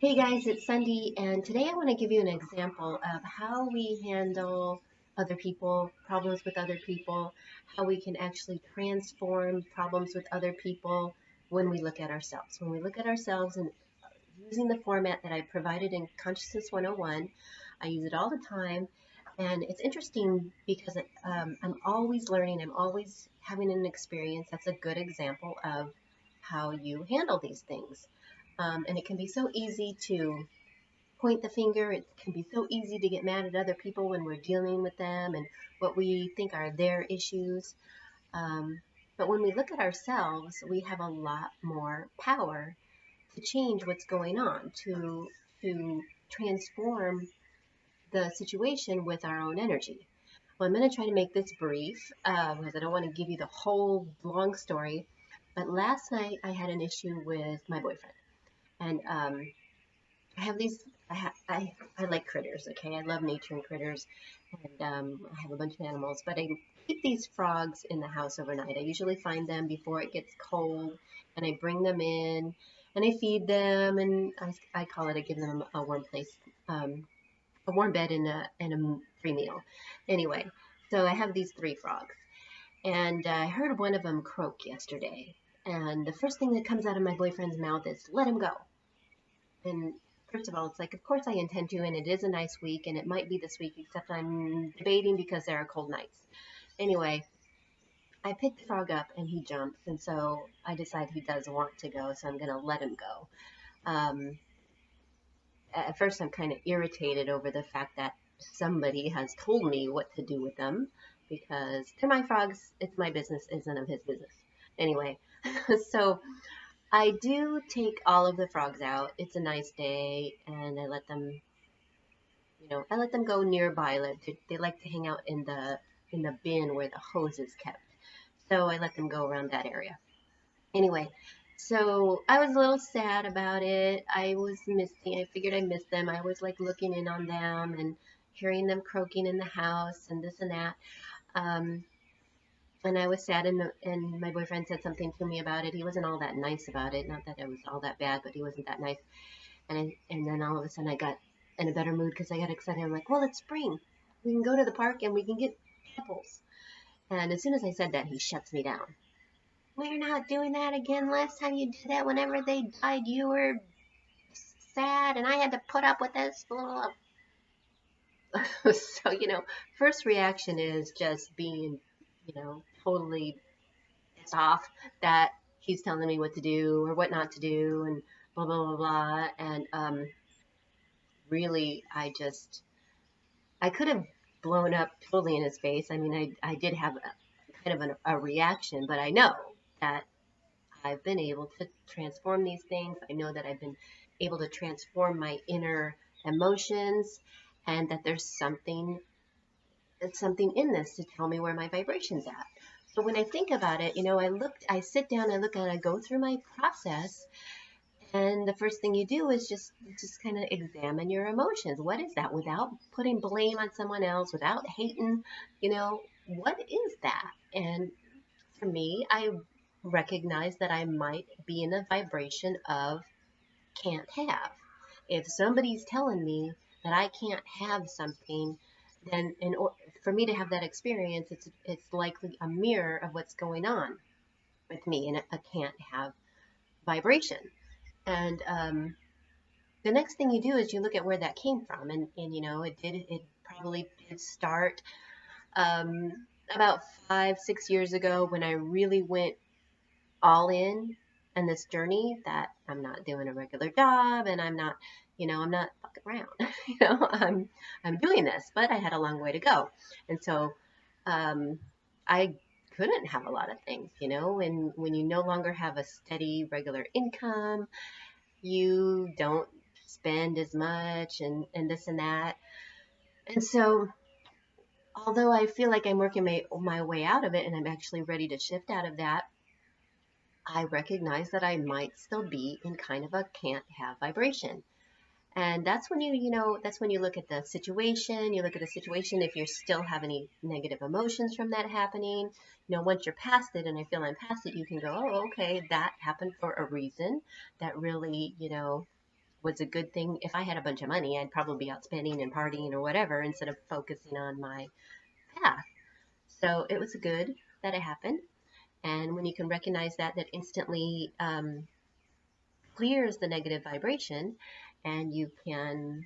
Hey guys, it's Cindy, and today I want to give you an example of how we handle other people, problems with other people, how we can actually transform problems with other people when we look at ourselves. When we look at ourselves and using the format that I provided in Consciousness 101, I use it all the time, and it's interesting because I'm always learning, I'm always having an experience. That's a good example of how you handle these things. And it can be so easy to point the finger. It can be so easy to get mad at other people when we're dealing with them and what we think are their issues. Um, but when we look at ourselves, we have a lot more power to change what's going on, to transform the situation with our own energy. Well, I'm going to try to make this brief because I don't want to give you the whole long story. But last night I had an issue with my boyfriend, and I have these. I like critters. Okay, I love nature and critters, and I have a bunch of animals. But I keep these frogs in the house overnight. I usually find them before it gets cold, and I bring them in, and I feed them, and I call it. I give them a warm place, a warm bed, and a free meal. Anyway, so I have these three frogs, and I heard one of them croak yesterday. And the first thing that comes out of my boyfriend's mouth is, "Let him go." And first of all, it's like, of course I intend to, and it is a nice week, and it might be this week, except I'm debating because there are cold nights. Anyway, I pick the frog up, and he jumps, and so I decide he does want to go, so I'm going to let him go. Um, at first, I'm kind of irritated over the fact that somebody has told me what to do with them, because they're my frogs, it's my business, it's none of his business. Anyway, so I do take all of the frogs out. It's a nice day, and I let them, I let them go nearby. They like to hang out in the bin where the hose is kept. So I let them go around that area. Anyway, so I was a little sad about it. I was missing. I figured I missed them. I was like looking in on them and hearing them croaking in the house and this and that. Um, and I was sad, and my boyfriend said something to me about it. He wasn't all that nice about it. Not that it was all that bad, but he wasn't that nice. And then all of a sudden I got in a better mood because I got excited. I'm like, well, it's spring. We can go to the park and we can get apples. And as soon as I said that, he shuts me down. We're not doing that again. Last time you did that, whenever they died, you were sad, and I had to put up with this. So, first reaction is just being, totally pissed off that he's telling me what to do or what not to do, and blah, blah, blah, blah. And really, I could have blown up totally in his face. I mean, I did have kind of a reaction, but I know that I've been able to transform these things. I know that I've been able to transform my inner emotions, and that there's something in this to tell me where my vibration's at. So when I think about it, I sit down, I look at it, I go through my process, and the first thing you do is just kind of examine your emotions. What is that? Without putting blame on someone else, without hating, what is that? And for me, I recognize that I might be in a vibration of can't have. If somebody's telling me that I can't have something, then for me to have that experience, it's likely a mirror of what's going on with me in a can't have vibration. And the next thing you do is you look at where that came from, and it probably did start um, about 5, 6 years ago when I really went all in this journey that I'm not doing a regular job, and I'm not fucking around. I'm doing this, but I had a long way to go, and so um, I couldn't have a lot of things, and when you no longer have a steady regular income, you don't spend as much, and this and that. And so although I feel like I'm working my way out of it, and I'm actually ready to shift out of that, I recognize that I might still be in kind of a can't have vibration. And that's when you look at the situation, if you still have any negative emotions from that happening. Once you're past it, and I feel I'm past it, you can go, oh, okay, that happened for a reason. That really, was a good thing. If I had a bunch of money, I'd probably be out spending and partying or whatever instead of focusing on my path. So it was good that it happened. And when you can recognize that, that instantly clears the negative vibration, and you can.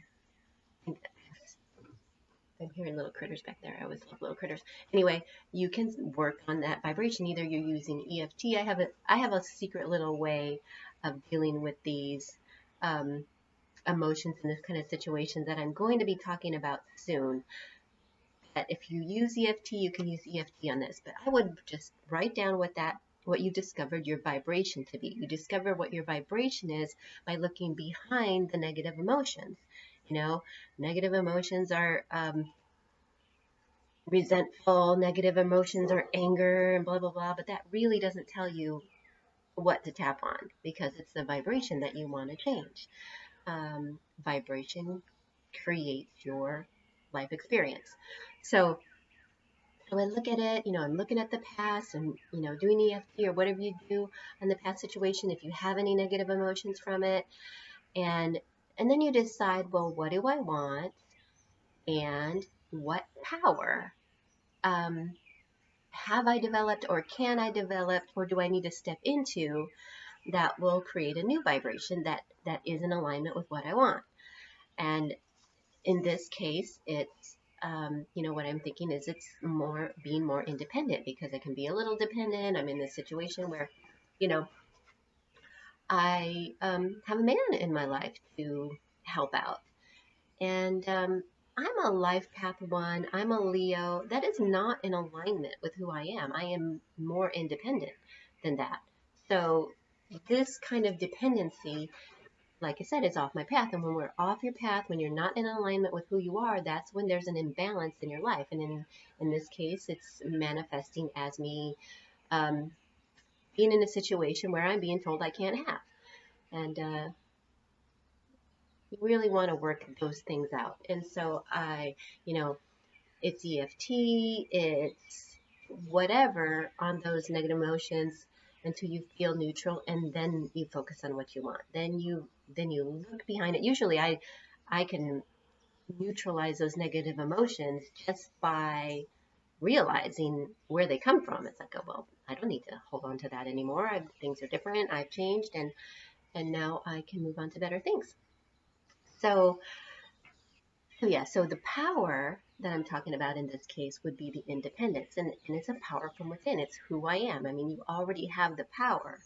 I'm hearing little critters back there. I always love little critters. Anyway, you can work on that vibration. Either you're using EFT. I have a secret little way of dealing with these emotions in this kind of situation that I'm going to be talking about soon. That if you use EFT, you can use EFT on this. But I would just write down what you discovered your vibration to be. You discover what your vibration is by looking behind the negative emotions. You know, negative emotions are resentful, negative emotions are anger and blah, blah, blah. But that really doesn't tell you what to tap on because it's the vibration that you want to change. Vibration creates your life experience. So I look at it, I'm looking at the past and, doing EFT or whatever you do on the past situation, if you have any negative emotions from it. And then you decide, well, what do I want? And what power have I developed or can I develop or do I need to step into that will create a new vibration that is in alignment with what I want? And in this case, it's what I'm thinking is it's being more independent because I can be a little dependent. I'm in this situation where, I have a man in my life to help out. And I'm a life path 1. I'm a Leo. That is not in alignment with who I am. I am more independent than that. So this kind of dependency, like I said, is off my path. And when we're off your path, when you're not in alignment with who you are, that's when there's an imbalance in your life. And in this case, it's manifesting as me being in a situation where I'm being told I can't have. And you really want to work those things out. And so it's EFT, it's whatever on those negative emotions until you feel neutral, and then you focus on what you want. Then you look behind it. Usually I can neutralize those negative emotions just by realizing where they come from. It's like, oh, well, I don't need to hold on to that anymore. Things are different. I've changed, and now I can move on to better things. So yeah, so the power that I'm talking about in this case would be the independence, and it's a power from within. It's who I am. I mean, you already have the power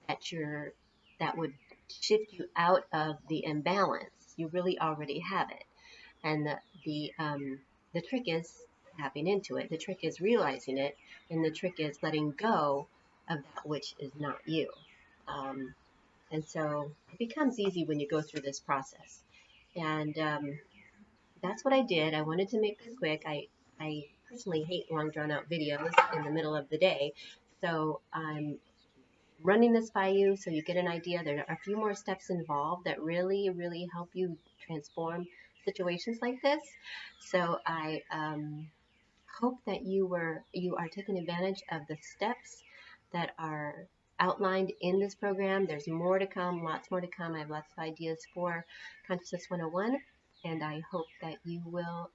that would shift you out of the imbalance. You really already have it, and the trick is tapping into it. The trick is realizing it, and the trick is letting go of that which is not you. And so it becomes easy when you go through this process. And that's what I did. I wanted to make this quick. I personally hate long drawn out videos in the middle of the day. So I'm running this by you so you get an idea. There are a few more steps involved that really, really help you transform situations like this. So I hope that you are taking advantage of the steps that are outlined in this program. There's more to come, lots more to come. I have lots of ideas for Consciousness 101, and I hope that you will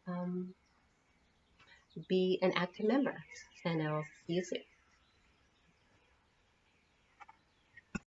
be an active member. And I'll see you soon.